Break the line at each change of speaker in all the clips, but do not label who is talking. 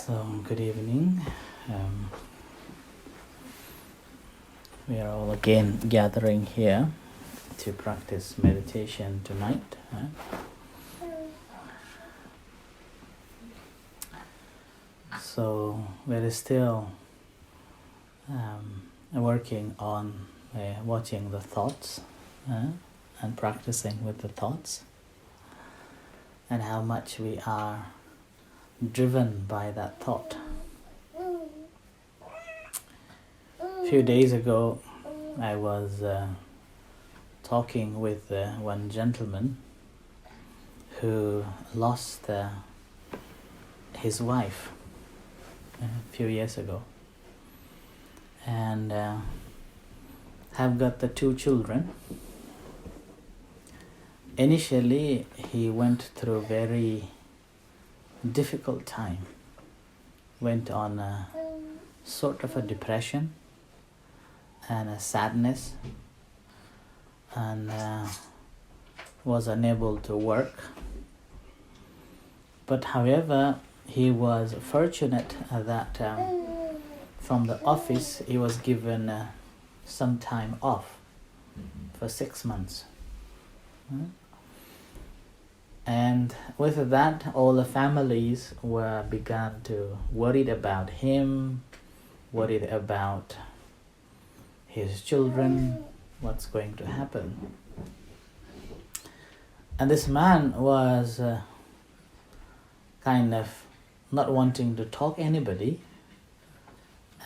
So, good evening. Um, we are all again gathering here to practice meditation tonight. So, we're still working on watching the thoughts and practicing with the thoughts, and how much we are driven by that thought. A few days ago, I was talking with one gentleman who lost his wife a few years ago, and have got the two children. Initially, he went through a very difficult time, went on a sort of a depression and a sadness, and was unable to work. But however, he was fortunate that from the office he was given some time off for 6 months. And with that, all the families began to worried about him, worried about his children, what's going to happen. And this man was kind of not wanting to talk anybody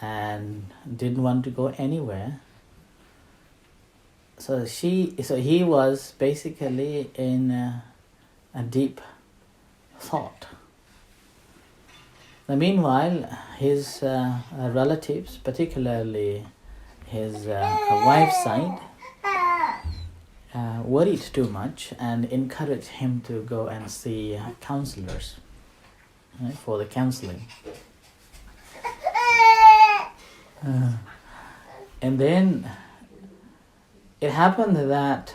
and didn't want to go anywhere. So he was basically in a deep thought. Meanwhile, his relatives, particularly his wife's side, worried too much and encouraged him to go and see counselors for the counseling. And then it happened that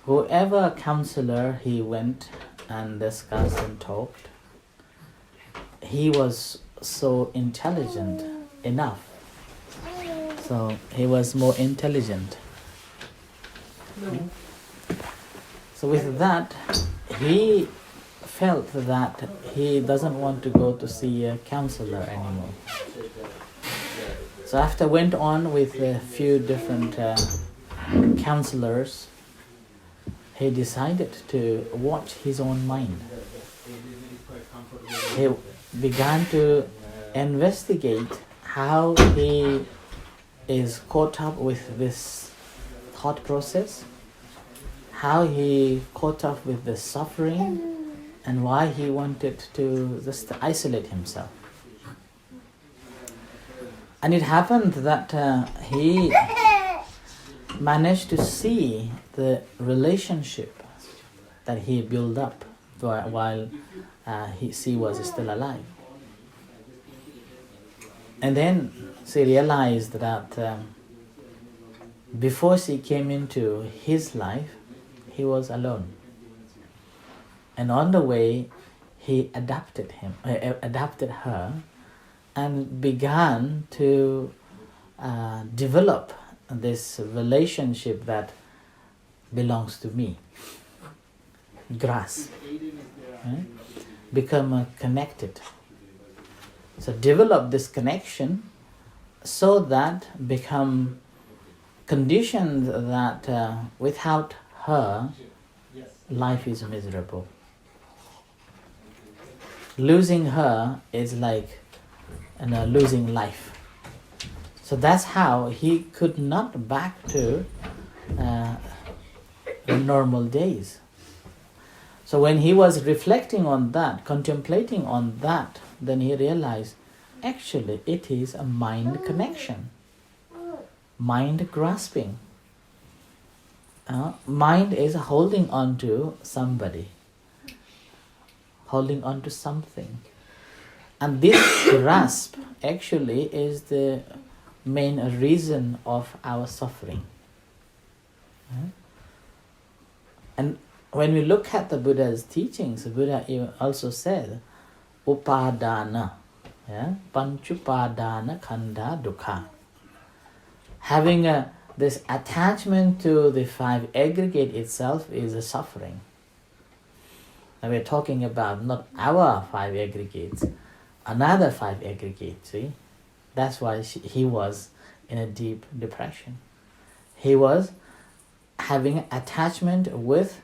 whoever counselor he went and discussed and talked, he was so intelligent enough. So he was more intelligent. So with that, he felt that he doesn't want to go to see a counselor anymore. So after went on with a few different counselors, he decided to watch his own mind. He began to investigate how he is caught up with this thought process, how he caught up with the suffering, and why he wanted to just isolate himself. And it happened that he managed to see the relationship that he built up while she was still alive. And then she realized that before she came into his life, he was alone. And on the way, he adopted her, and began to develop this relationship that belongs to me. Grasp. Become connected. So develop this connection so that become conditioned that without her, life is miserable. Losing her is like losing life. So that's how he could not back to the normal days. So when he was reflecting on that, contemplating on that, then he realized actually it is a mind connection, mind grasping. Mind is holding on to somebody, holding on to something. And this grasp actually is the main reason of our suffering. And when we look at the Buddha's teachings, the Buddha even also said upadana. Yeah? Panchupadana khanda dukkha. Having this attachment to the five aggregate itself is a suffering. And we're talking about not our five aggregates, another five aggregates, see? That's why he was in a deep depression. He was having attachment with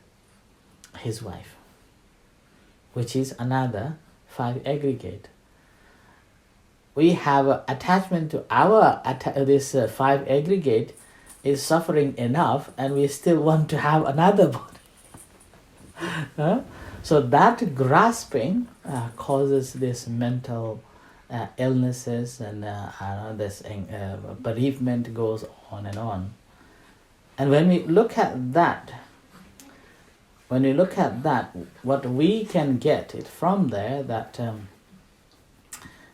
his wife, which is another five aggregate. We have attachment to our this five aggregate is suffering enough, and we still want to have another body. So that grasping causes this mental illnesses, and this bereavement goes on and on. And when we look at that, what we can get it from there, that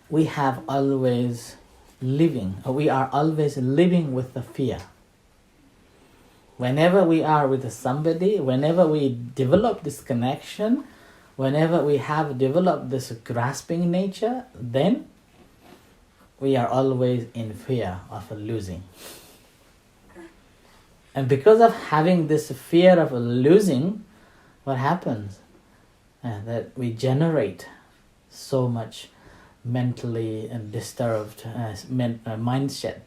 we are always living with the fear. Whenever we are with somebody, whenever we develop this connection, whenever we have developed this grasping nature, then we are always in fear of losing. And because of having this fear of losing, what happens? That we generate so much mentally disturbed mindset,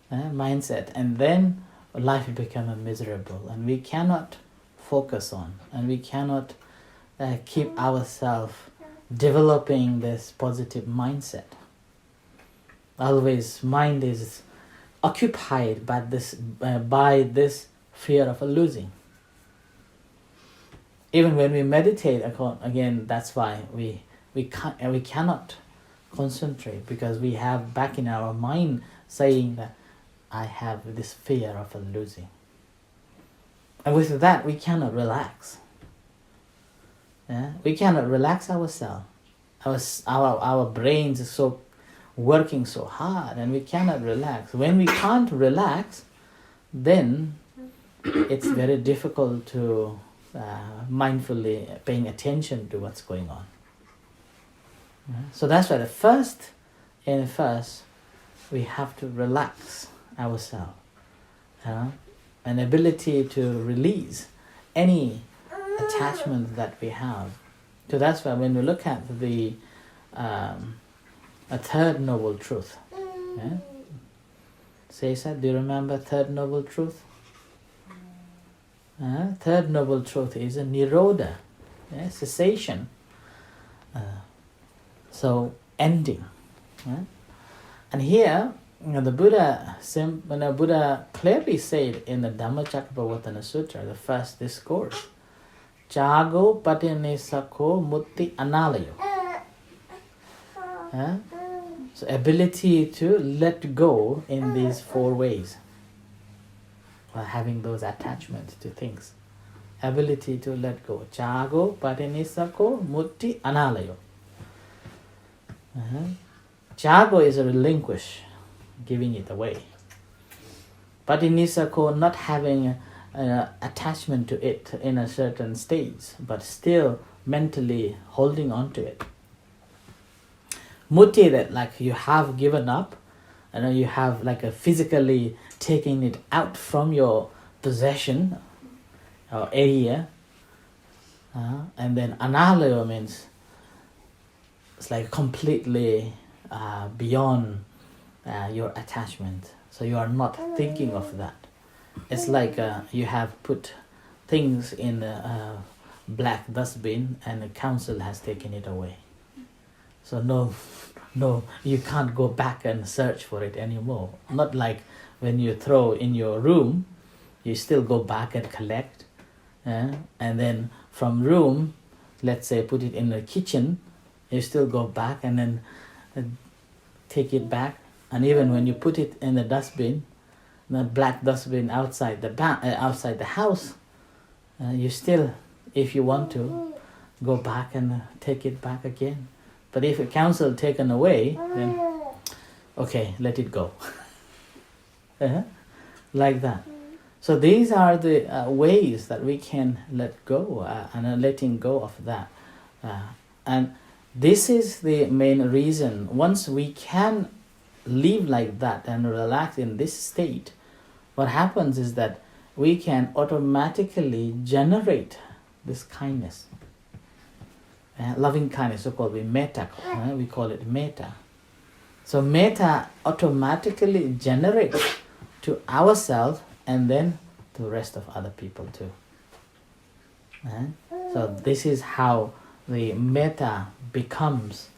and then life becomes miserable, and we cannot focus on, and we cannot keep ourselves developing this positive mindset. Always mind is occupied by this fear of losing. Even when we meditate, again, that's why we cannot concentrate, because we have back in our mind saying that I have this fear of losing. And with that, we cannot relax. We cannot relax ourselves. Our brains are so working so hard, and we cannot relax. When we can't relax, then it's very difficult to mindfully paying attention to what's going on. So that's why first we have to relax ourselves, an ability to release any attachment that we have. So that's why when we look at the a third noble truth, Sesa, do you remember third noble truth? Third noble truth is a nirodha, cessation. So ending. And here, the Buddha clearly said in the Dhammacakkappavattana Sutra, the first discourse, Chago patinisako mutti analayo. So ability to let go in these four ways, or having those attachments to things. Ability to let go. Chago patinisako mutti analayo. Chago is a relinquish, giving it away. Patinisako, not having attachment to it in a certain stage, but still mentally holding on to it. Mutti, that like you have given up, and you have like a physically taking it out from your possession or area. And then analayo means it's like completely beyond your attachment. So you are not thinking of that. It's like you have put things in a black dustbin and the council has taken it away. So no, you can't go back and search for it anymore. Not like when you throw in your room, you still go back and collect. And then from room, let's say put it in the kitchen, you still go back and then take it back. And even when you put it in the dustbin, the black dustbin outside the house, you still, if you want to, go back and take it back again. But if a council taken away, then okay, let it go. Like that. So these are the ways that we can let go, and letting go of that. And This is the main reason. Once we can live like that and relax in this state, what happens is that we can automatically generate this kindness. Loving kindness, so-called metta. We call it metta. So metta automatically generates to ourselves and then to the rest of other people too. So this is how the metta becomes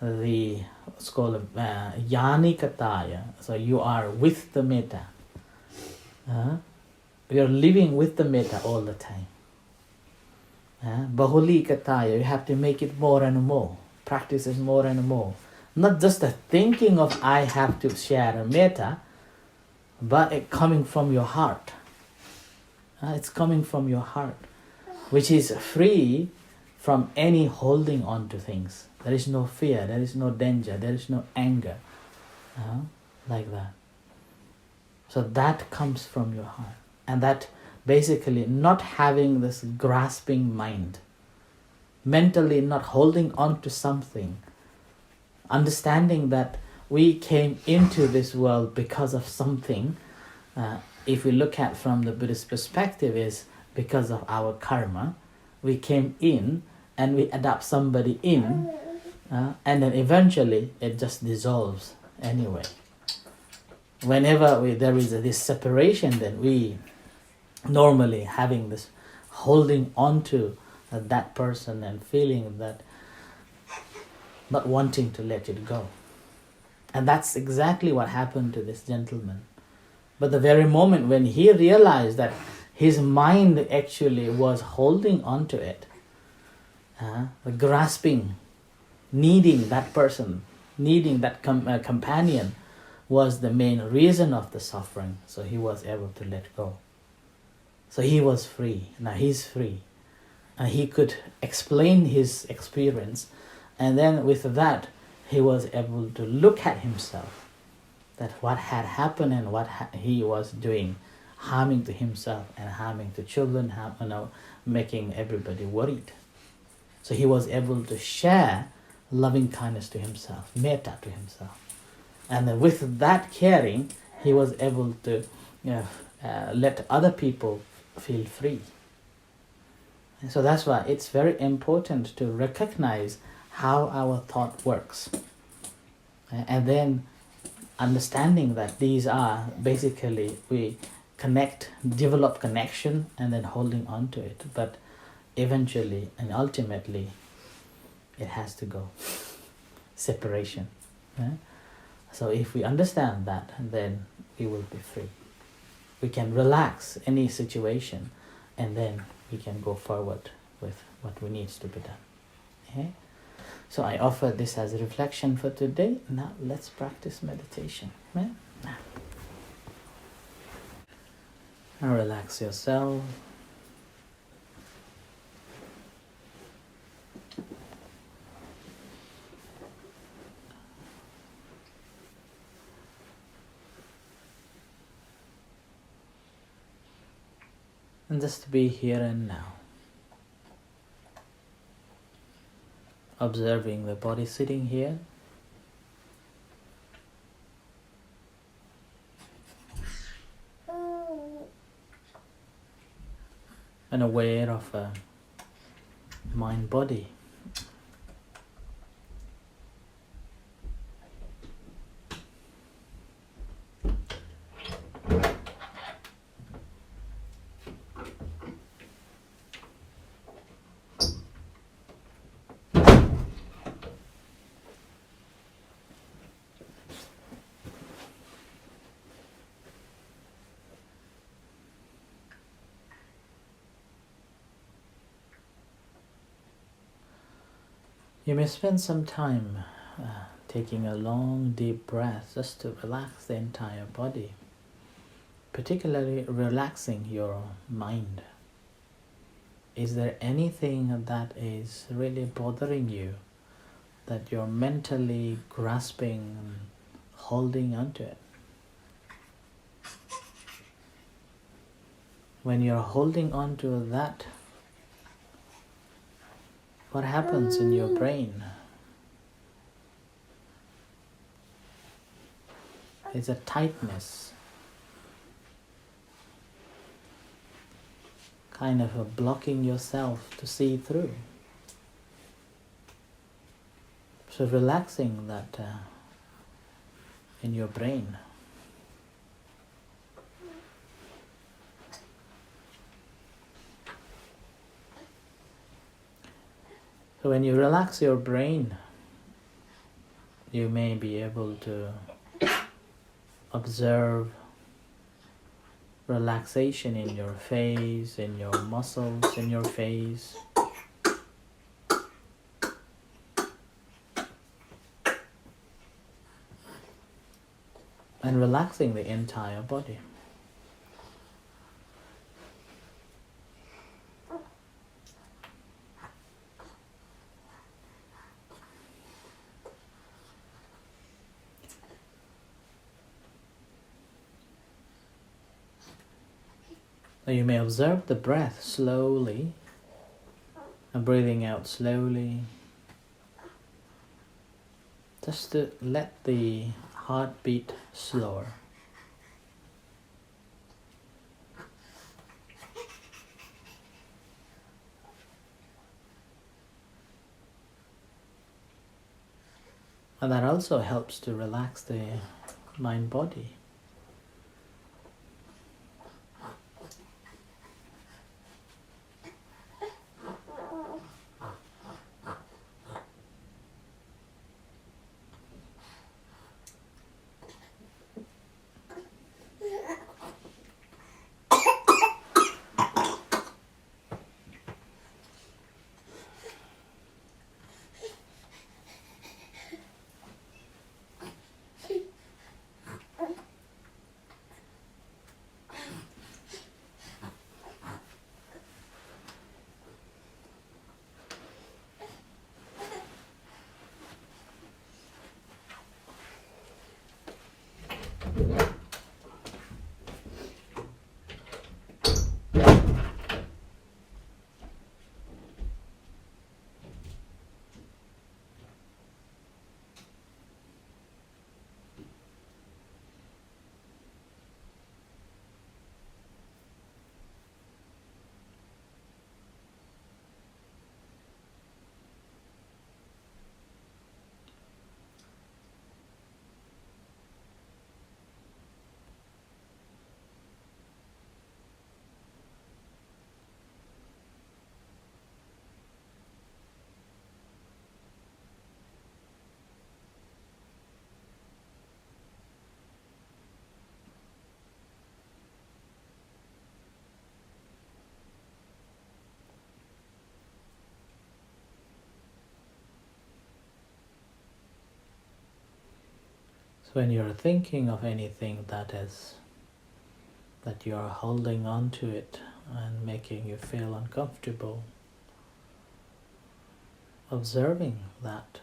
the, it's called yanikataya. So you are with the metta. You are living with the metta all the time. Bahulikataya, you have to make it more and more. Practice it more and more. Not just the thinking of I have to share a metta, but it coming from your heart. It's coming from your heart, which is free from any holding on to things. There is no fear, there is no danger, there is no anger. Like that. So that comes from your heart. And that basically not having this grasping mind, mentally not holding on to something, understanding that we came into this world because of something, if we look at from the Buddhist perspective, is because of our karma. We came in and we adopt somebody in, and then eventually it just dissolves anyway. Whenever there is this separation, then we normally having this holding on to that person and feeling that not wanting to let it go. And that's exactly what happened to this gentleman. But the very moment when he realized that his mind actually was holding on to it, grasping, needing that person, needing that companion was the main reason of the suffering. So he was able to let go. So he was free. Now he's free. And he could explain his experience. And then with that, he was able to look at himself. That what had happened and what he was doing, harming to himself and harming to children, making everybody worried. So he was able to share loving kindness to himself, metta to himself. And then with that caring, he was able to let other people feel free. And so that's why it's very important to recognize how our thought works. And then understanding that these are basically, we develop connection and then holding on to it. But eventually and ultimately, it has to go. Separation. So if we understand that, then we will be free. We can relax any situation and then we can go forward with what we need to be done. Okay? So I offer this as a reflection for today. Now let's practice meditation. Now relax yourself. And just be here and now. Observing the body sitting here. And aware of mind-body. You may spend some time taking a long, deep breath just to relax the entire body, particularly relaxing your mind. Is there anything that is really bothering you, that you're mentally grasping and holding onto it? When you're holding on to that, what happens in your brain? It's a tightness, kind of a blocking yourself to see through. So relaxing that in your brain. So when you relax your brain, you may be able to observe relaxation in your face, in your muscles, in your face. And relaxing the entire body. Now you may observe the breath slowly and breathing out slowly, just to let the heart beat slower. And that also helps to relax the mind-body. So when you're thinking of anything that you're holding on to it and making you feel uncomfortable, observing that.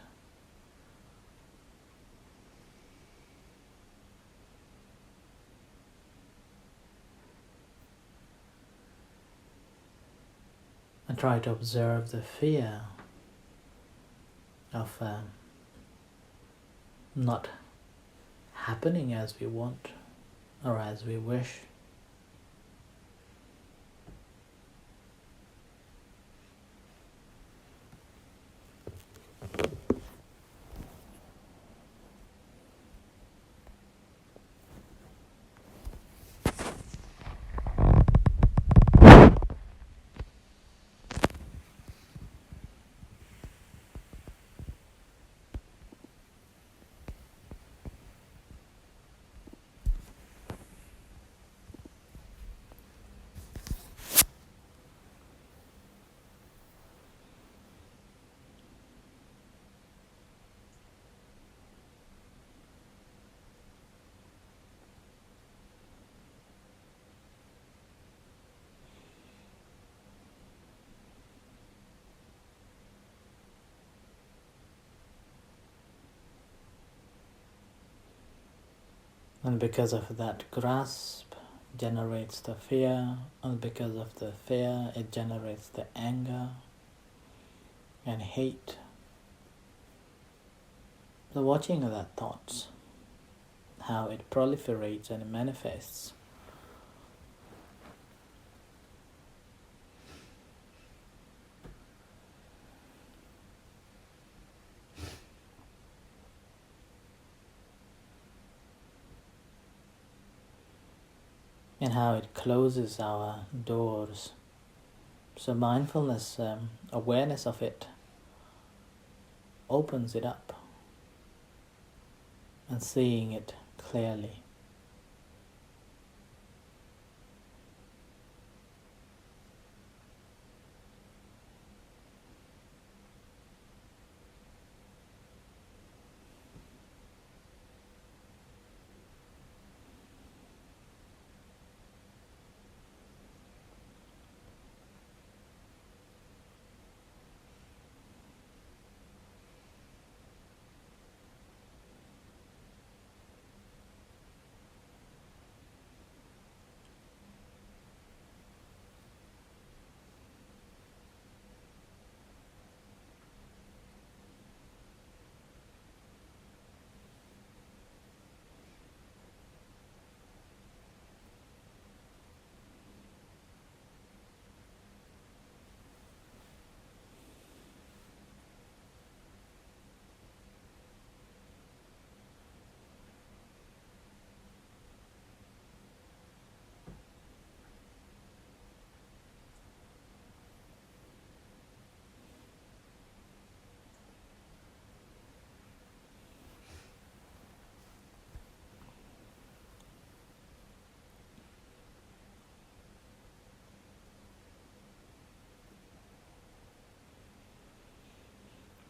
And try to observe the fear of not happening as we want or as we wish. And because of that grasp generates the fear, and because of the fear it generates the anger and hate. The watching of that thoughts, how it proliferates and manifests. And how it closes our doors. So mindfulness, awareness of it, opens it up and seeing it clearly.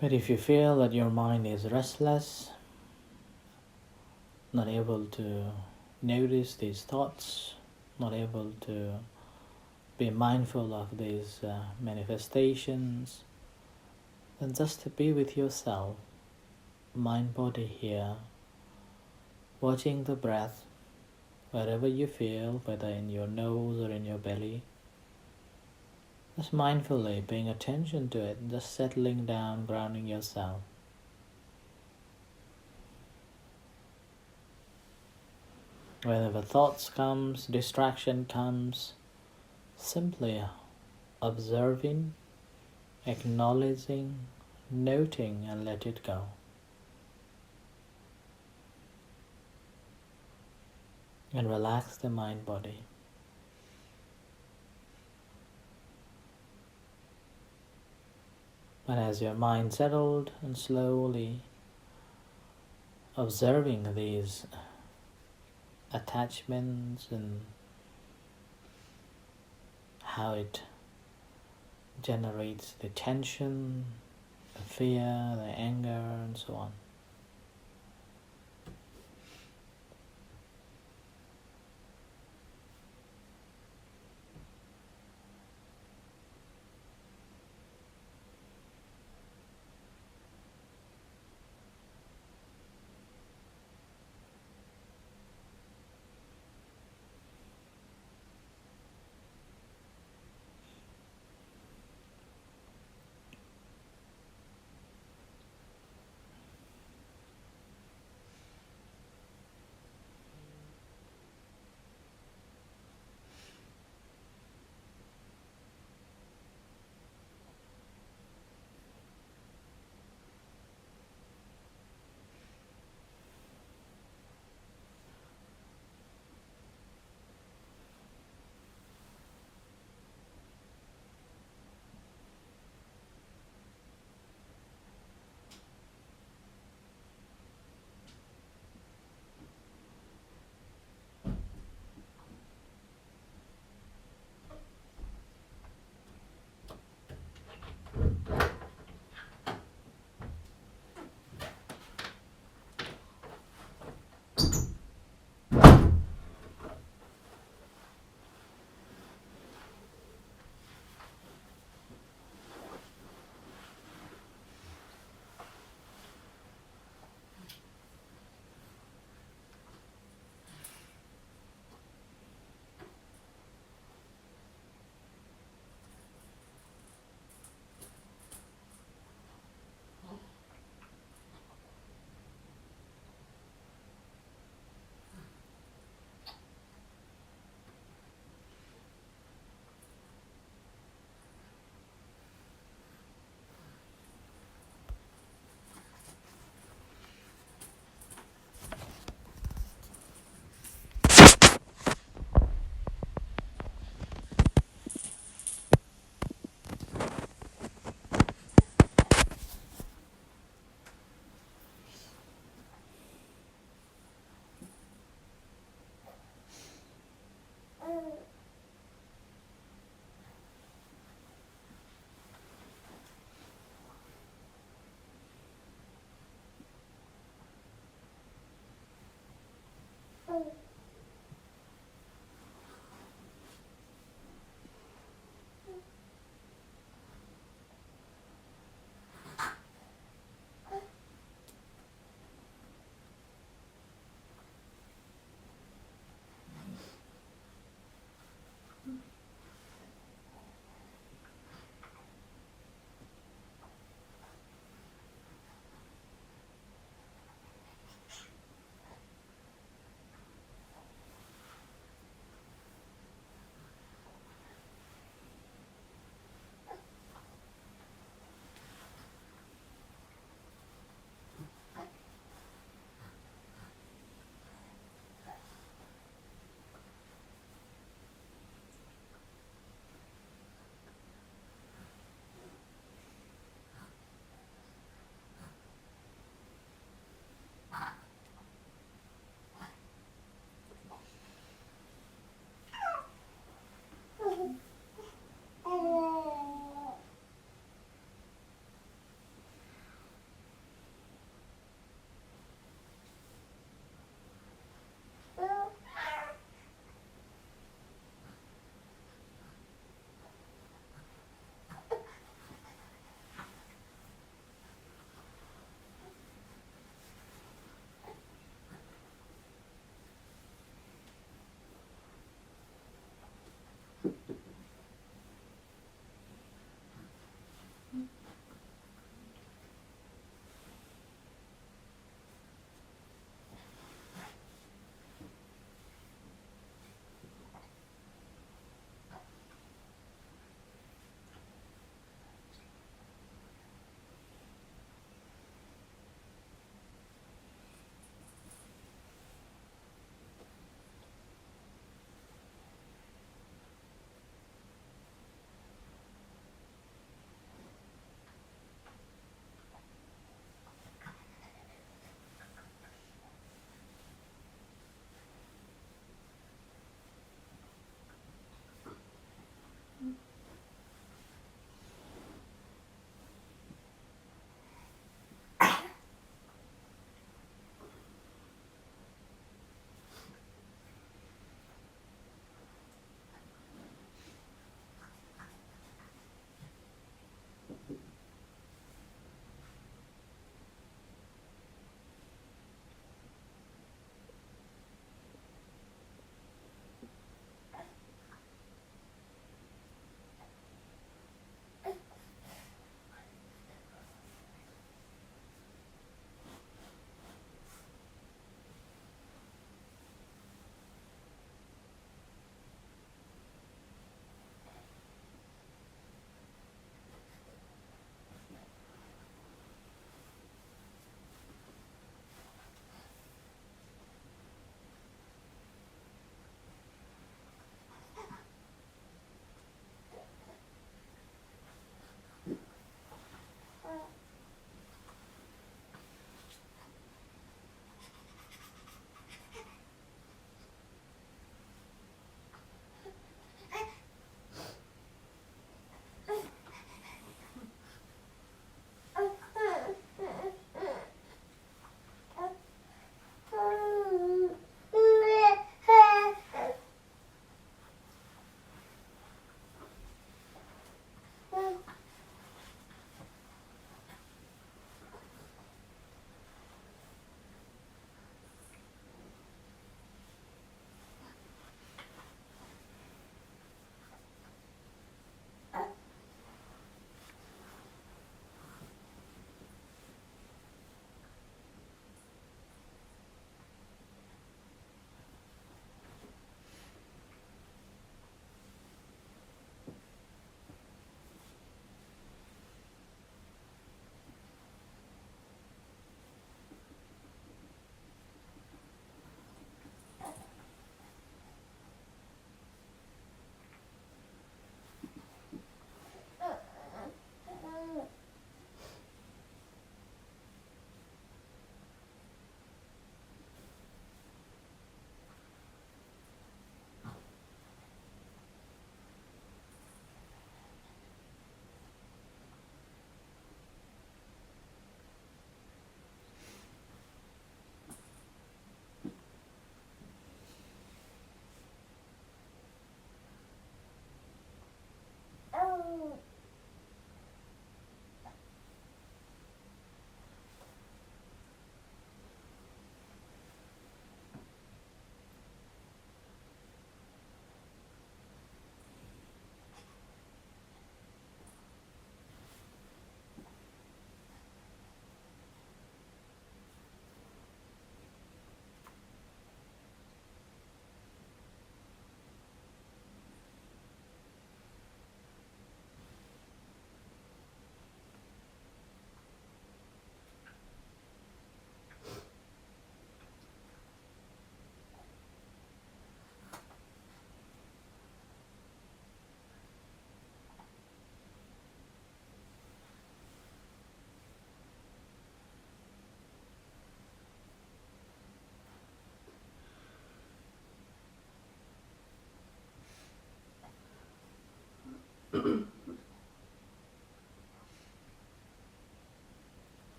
But if you feel that your mind is restless, not able to notice these thoughts, not able to be mindful of these manifestations, then just to be with yourself, mind body here, watching the breath wherever you feel, whether in your nose or in your belly. Just mindfully paying attention to it, just settling down, grounding yourself. Whenever thoughts comes, distraction comes, simply observing, acknowledging, noting, and let it go. And relax the mind body. But as your mind settled and slowly observing these attachments and how it generates the tension, the fear, the anger, and so on.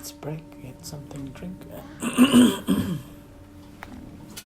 let's break, get something to drink.